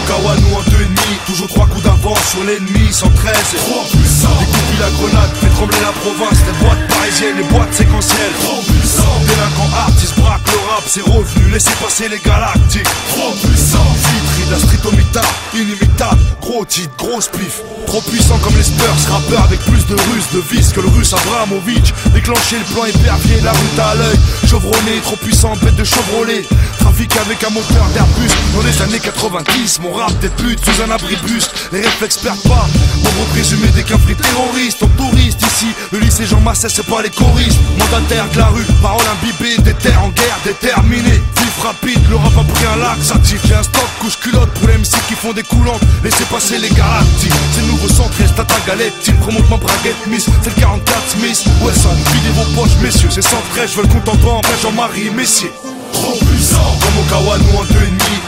Kawa, nous en 2,5, toujours 3 coups d'avance sur l'ennemi, 113 et trop puissant. Découpille la grenade, fait trembler la province, les boîtes parisiennes, les boîtes séquentielles. Trop puissant. Délinquant artiste, braque le rap, c'est revenu, laissez passer les galactiques. Trop puissant. Vitry, la street au mitard, inimitable, gros titre, grosse pif. Trop puissant comme les Spurs, rappeur avec plus de russes, de vis que le russe Abramovic. Déclencher le plan épervier, la route à l'œil. Chevronné, trop puissant, bête de Chevrolet. Trafic avec un moteur d'Airbus. Dans les années 90, mon rap des putes sous un abribus. Les réflexes perdent pas, membre présumé des cafés terroristes. En touriste ici, le lycée Jean Massé c'est pas les choristes. Mandataire de la rue, parole imbibée, des terres en guerre, déterminé. Vif rapide, le rap a pris un laxatif. J'ai un stock couche culotte pour les MC qui font des coulantes. Laissez passer les galactiques. C'est le nouveau 113, t'as ta galette, type remonte ma braguette miss. C'est le 44 Smith, ouais ça, videz vos poches messieurs. C'est 113, je veux le compte en banque, Jean-Marie Messier. Trop puissant. Comme au Kawa, nous en 2,5,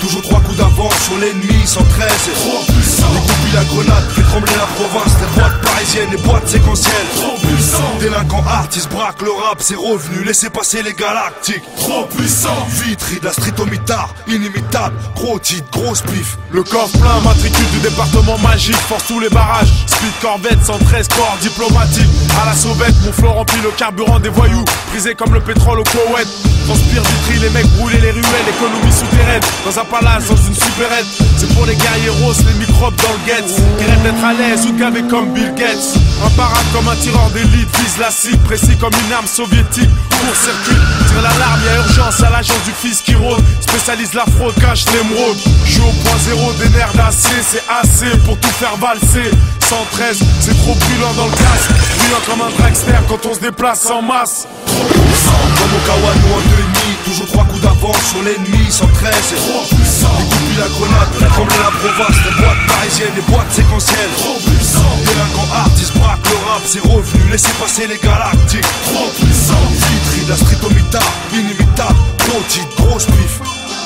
toujours 3 coups d'avance sur l'ennemi, 113 et trop puissant. Découpille la grenade, fait trembler la province, les boîtes parisiennes, les boîtes séquentielles. Trop puissant. Délinquant artiste, braque le rap, c'est revenu, laissez passer les galactiques. Trop puissant. Vitry, de la street au mitard, inimitable, gros titre, grosse pif. Le coffre plein, matricule du département magique, force tous les barrages. Speed Corvette, 113 corps diplomatique. À la sauvette, mon flot remplit le carburant des voyous, brisé comme le pétrole au Koweït. Transpire Vitry, les mecs brûler les ruelles, économie souterraine. Dans un palace, dans une supérette. C'est pour les guerriers roses, les microbes dans le Gates. Qui rêvent d'être à l'aise ou gavé comme Bill Gates. Imparable comme un tireur d'élite, vise la cible, précis comme une arme soviétique. Court-circuit, tire l'alarme, y'a urgence à l'agence du fils qui rôde. Spécialise la fraude, cache l'émeraude. J'suis au point zéro des nerfs d'acier, c'est assez pour tout faire valser. 113, c'est trop brûlant dans le casque. Brûlant comme un dragster quand on se déplace en masse. Comme au Kawa, nous en 2,5, toujours 3 coups d'avance sur l'ennemi, 113 et trop puissant. Découpille la grenade, fait trembler la province, les boîtes parisiennes, les boîtes séquentielles. Trop puissant. Délinquant artiste, braque le rap, c'est revenu, laissez passer les galactiques. Trop puissant. Vitry, de la street au mitard, inimitable, gros titre, grosse pif.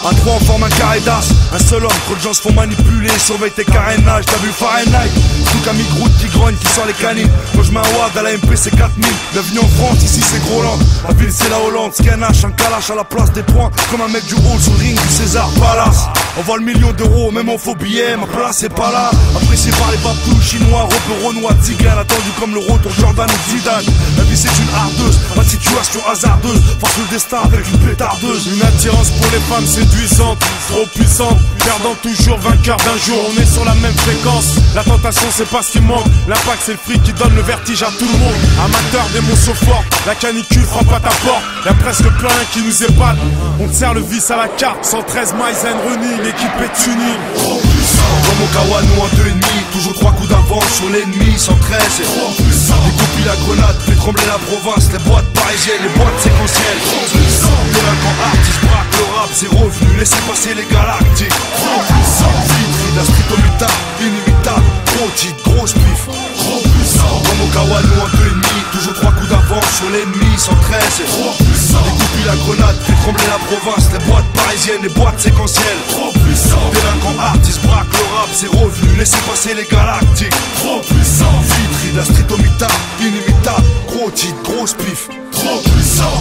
Un 3 en forme un carré d'as, un seul homme, trop de gens se font manipuler, surveille tes carénages, t'as vu Fahrenheit. Tout Camille Groot qui grogne, qui sort les canines. Quand je mets un watt à la MP c'est 4000. Bienvenue en France, ici c'est Groland. La ville c'est la Hollande, Scanache, un calache à la place des points. Comme un mec du hall sur le ring du César Palace. On voit le million d'euros, même en faux billets, ma place c'est pas là. Apprécié par les papous chinois, robe renois, tigane, attendu comme le retour Jordan ou Zidane. La vie c'est une hardeuse, pas de situation hasardeuse. Force le destin avec une pétardeuse. Une attirance pour les femmes séduisantes, trop puissante, perdant toujours vainqueur d'un jour. On est sur la même fréquence, la tentation c'est pas ce qui manque. L'impact c'est le fric qui donne le vertige à tout le monde. Amateur d'émotions fortes, la canicule frappe à ta porte. Y'a presque plein qui nous épate. On te sert le vice à la carte, 113 Maizen running, l'équipe est tuning. Trop puissant. Comme au Kawa, nous en 2,5, toujours 3 coups d'avance sur l'ennemi, 113 et trop puissant. Découpille la grenade, fait trembler la province, les boîtes parisiennes, les boîtes séquentielles. Trop puissant. Délinquant artiste, braque le rap, c'est revenu, laissez passer les galactiques. Trop puissant. Vitry, la street au mitard, inimitable, gros titre, grosse pif. Trop puissant. Comme au Kawa, nous en 2,5, toujours 3 coups d'avance sur l'ennemi, 113 et trop puissant. Découpille la grenade, fait trembler la province, les boîtes parisiennes, les boîtes séquentielles. Trop puissant. Délinquant artiste, braque le rap, c'est revenu, laissez passer les galactiques. Trop puissant. Vitry, la street au mitard, inimitable, gros titre, grosse pif. Trop puissant.